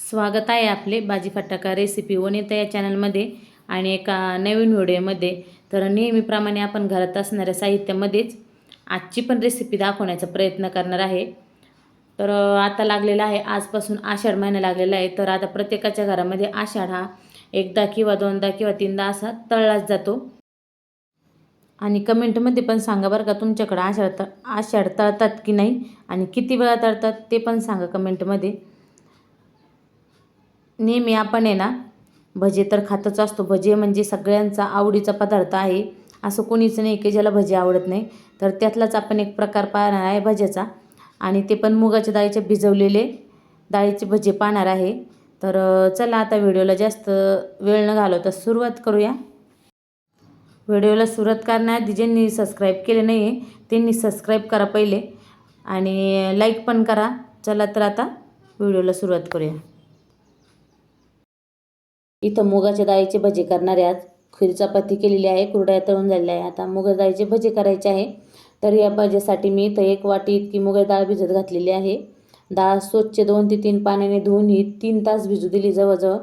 स्वागत आहे आपले भाजी फटाका रेसिपी वनिता या चॅनलमध्ये आणि एका नवीन व्हिडिओमध्ये। तर नेहमीप्रमाणे आपण घरात असणाऱ्या साहित्यामध्येच आजची पण रेसिपी दाखवण्याचा प्रयत्न करणार आहे। तर आता लागलेला आहे, आजपासून आषाढ महिना लागलेला आहे। तर आता प्रत्येकाच्या घरामध्ये आषाढ हा एकदा किंवा दोनदा किंवा तीनदा असा तळलाच जातो। आणि कमेंटमध्ये पण सांगा बरं का, तुमच्याकडे आषाढ तळतात की नाही आणि किती वेळा तळतात ते पण सांगा कमेंटमध्ये। नेहमी आपण आहे ना भजे तर खातच असतो। भजे म्हणजे सगळ्यांचा आवडीचा पदार्थ आहे, असं कोणीच नाही की ज्याला भजे आवडत नाही। तर त्यातलाच आपण एक प्रकार पाहणार आहे भज्याचा, आणि ते पण मुगाच्या डाळीचे भिजवलेले डाळीचे भजे पाहणार आहे। तर चला आता व्हिडिओला जास्त वेळ न घालवता सुरुवात करूया। व्हिडिओला सुरुवात करण्याआधी ज्यांनी सबस्क्राईब केले नाही आहे त्यांनी सबस्क्राईब करा पहिले, आणि लाईक पण करा। चला तर आता व्हिडिओला सुरुवात करूया। इथं मुगाच्या डाळीचे भजे करणारे आज खीर चपाती केलेली आहे, कुरड्या तळून झालेल्या आहे। आता मुगाच्या डाळीचे भजे करायचे आहे। तर या भज्यासाठी मी इथं 1 वाटी इतकी मुगाची डाळ भिजत घातलेली आहे। डाळ स्वच्छ 2 ते 3 पाण्याने धुवून ही 3 तास भिजू दिली। जवळजवळ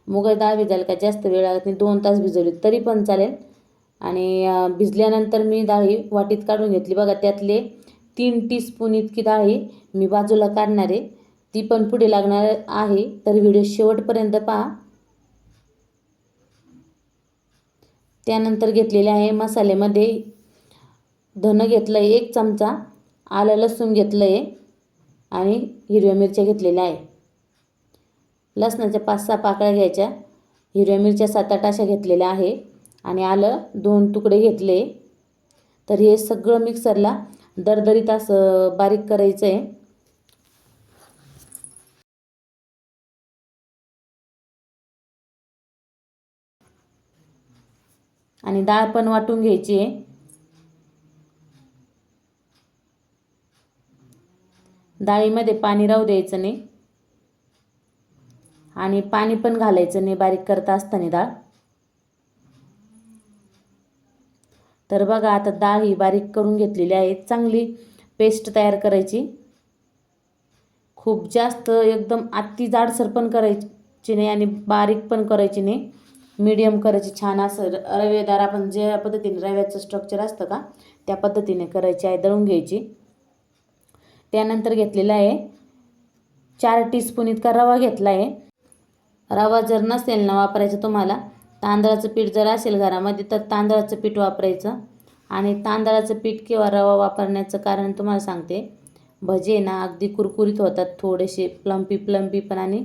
मुगाची डाळ भिजायला काय जास्त वेळ लागत नाही, 2 तास भिजवली तरी पण चालेल। आणि भिजल्यानंतर मी डाळी वाटीत काढून घेतली बघा। त्यातले 3 टीस्पून इतकी डाळी मी बाजूला काढणार आहे, ती पण पुढे लागणार आहे। तर व्हिडिओ शेवटपर्यंत पहा। त्यानंतर घेतलेले आहे मसाल्यामध्ये धन घेतलं आहे 1 चमचा, आलं लसूण घेतलं आहे आणि हिरव्या मिरच्या घेतलेल्या आहे। लसणाच्या 5-6 पाकळ्या घ्यायच्या, हिरव्या मिरच्या 7-8 अशा घेतलेल्या आहे आणि आलं 2 तुकडे घेतले। तर हे सगळं मिक्सरला दरदरीत असं बारीक करायचं आहे। आणि डाळ पण वाटून घ्यायची आहे। डाळीमध्ये पाणी राहू द्यायचं नाही आणि पाणी पण घालायचं नाही बारीक करता असताना डाळ। तर बघा आता डाळ ही बारीक करून घेतलेली आहे। चांगली पेस्ट तयार करायची, खूप जास्त एकदम अति जाडसर पण करायची नाही आणि बारीक पण करायची नाही, मीडियम करायची। छान असं रवेदार, आपण ज्या पद्धतीने रव्याचं स्ट्रक्चर असतं का त्या पद्धतीने करायची आहे, दळून घ्यायची। त्यानंतर घेतलेला आहे 4 टीस्पून इतका रवा घेतला आहे। रवा जर नसेल ना वापरायचं तुम्हाला, तांदळाचं पीठ जर असेल घरामध्ये तर तांदळाचं पीठ वापरायचं। आणि तांदळाचं पीठ किंवा रवा वापरण्याचं कारण तुम्हाला सांगते, भजे ना अगदी कुरकुरीत होतात, थोडेसे प्लम्पी पण आणि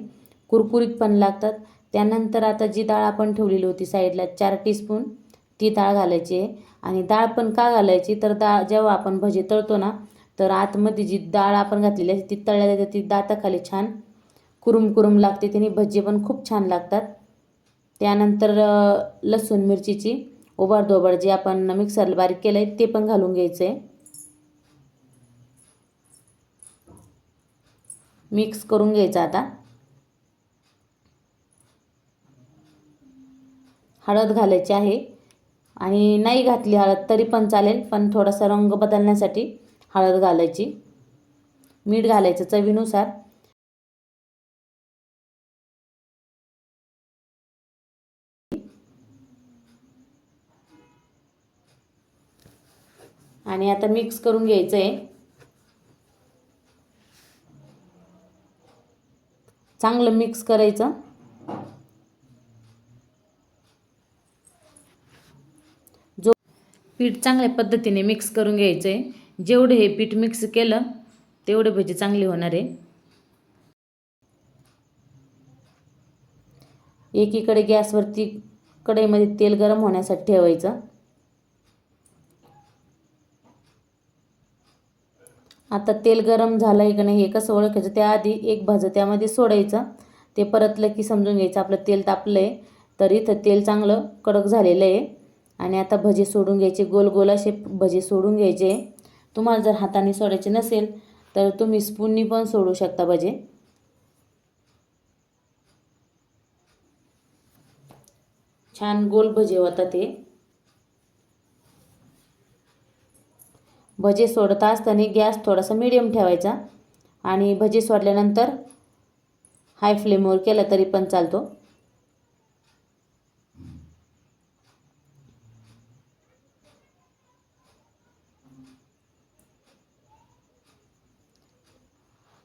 कुरकुरीत पण लागतात। त्यानंतर आता जी डाळ आपण ठेवलेली होती साईडला 4 टीस्पून, ती डाळ घालायची आहे। आणि डाळ पण का घालायची, तर डाळ जेव्हा आपण भजे तळतो ना, तर आतमध्ये जी डाळ आपण घातलेली आहे ती तळल्या जाते, ती दाताखाली छान कुरुम लागते, त्याने भजे पण खूप छान लागतात। त्यानंतर लसूण मिरचीची ओबडधोबड जे आपण मिक्सरला बारीक केलं आहे ते पण घालून घ्यायचं आहे। मिक्स करून घ्यायचं। आता हळद घालायची आहे, आणि नाही घातली हळद तरी पण चालेल, पण थोडासा रंग बदलण्यासाठी हळद घालायची। मीठ घालायचं चवीनुसार। आणि आता मिक्स करून घ्यायचं आहे, चांगलं मिक्स करायचं। जो पीठ चांगल्या पद्धतीने मिक्स करून घ्यायचं आहे, जेवढे हे पीठ मिक्स केलं तेवढे भजे चांगले होणार आहे। एकीकडे गॅसवरती कढईमध्ये तेल गरम होण्यासाठी ठेवायचं। आता तेल गरम झालं आहे की नाही हे कसं ओळखायचं, त्याआधी एक भाजं त्यामध्ये सोडायचं, ते परतलं की समजून घ्यायचं आपलं तेल तापलं आहे। तर इथं तेल चांगलं कडक झालेलं आहे। आणि आता भजे सोडून घ्यायचे, गोल गोल असे भजे सोडून घ्यायचे। तुम्हाला जर हाताने सोडायचे नसेल तर तुम्ही स्पूननी पण सोडू शकता भजे। छान गोल भजे होतात ते। भजे सोडता असताना गॅस थोडासा मीडियम ठेवायचा, आणि भजे सोडल्यानंतर हाय फ्लेमवर केला तरी पण चालतो.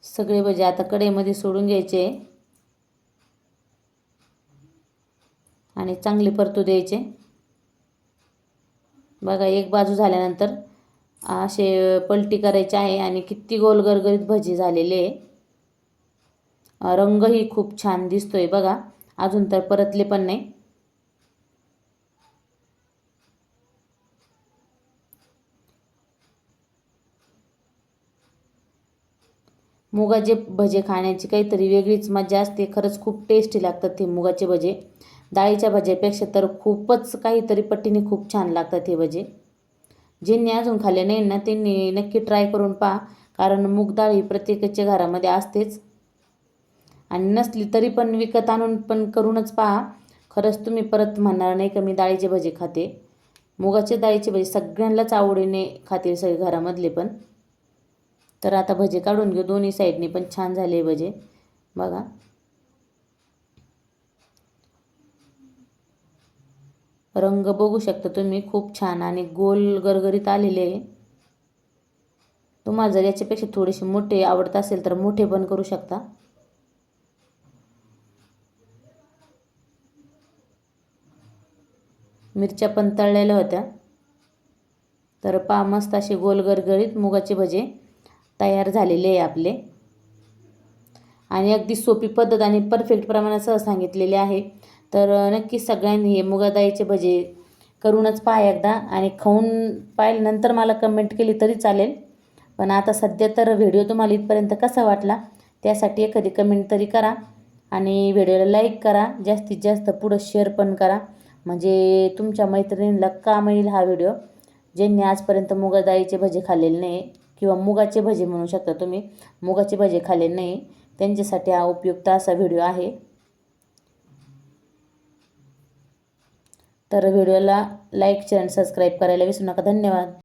सगळे भजे आता कढईमध्ये सोडून घ्यायचे आणि चांगले परतू द्यायचे. बघा एक बाजू झाल्यानंतर असे पलटी करायचे आहे आणि किती गोल गरगरीत भजी झालेले आहे. रंगही खूप छान दिसतोय बघा. अजून तर परतले पण नाही. मुगाचे भजे खाण्याची काहीतरी वेगळीच मजा असते. खरंच खूप टेस्टी लागतात ते मुगाचे भजे. डाळीच्या भज्यापेक्षा तर खूपच काहीतरी पटीने खूप छान लागतात हे भजे. ज्यांनी अजून खाल्ले नाही ना त्यांनी नक्की ट्राय करून पहा, कारण मूग डाळ ही प्रत्येकाच्या घरामध्ये असतेच आणि नसली तरी पण विकत आणून पण करूनच पहा. खरंच तुम्ही परत म्हणणार नाही का मी डाळीचे भजे खाते. मुगाचे डाळीचे भजे सगळ्यांनाच आवडीने खाते सगळे घरामधले पण. तर आता भजे काढून घेऊ. दोन्ही साईडनी पण छान झाले भजे बघा. रंग बघू शकता तुम्ही, खूप छान आणि गोल गरगरीत आलेले आहे. तुम्हाला जर याच्यापेक्षा थोडेसे मोठे आवडत असेल तर मोठे पण करू शकता. मिरच्या पण तळलेल्या होत्या. तर पहा मस्त असे गोल गरगरीत मुगाचे भजे तयार झालेले आहे आपले. आणि अगदी सोपी पद्धत आणि परफेक्ट प्रमाणासह सांगितलेले आहे. तर नक्कीच सगळ्यांनी हे मुगा डाळीचे भजे करूनच पहा एकदा आणि खाऊन पाहिल्यानंतर मला कमेंट केली तरी चालेल. पण आता सध्या तर व्हिडिओ तुम्हाला इथपर्यंत कसा वाटला त्यासाठी एखादी कमेंट तरी करा आणि व्हिडिओला लाईक करा. जास्तीत जास्त पुढं शेअर पण करा, म्हणजे तुमच्या मैत्रिणींना काम येईल हा व्हिडिओ. ज्यांनी आजपर्यंत मुगा डाळीचे भजे खाल्लेले नाही किंवा मुगाचे भजे म्हणू शकता तुम्ही, मुगाचे भजे खाल्लेले नाही त्यांच्यासाठी हा उपयुक्त असा व्हिडिओ आहे. तर व्हिडिओला लाईक शेअर आणि सबस्क्राईब करायला विसरू नका. धन्यवाद.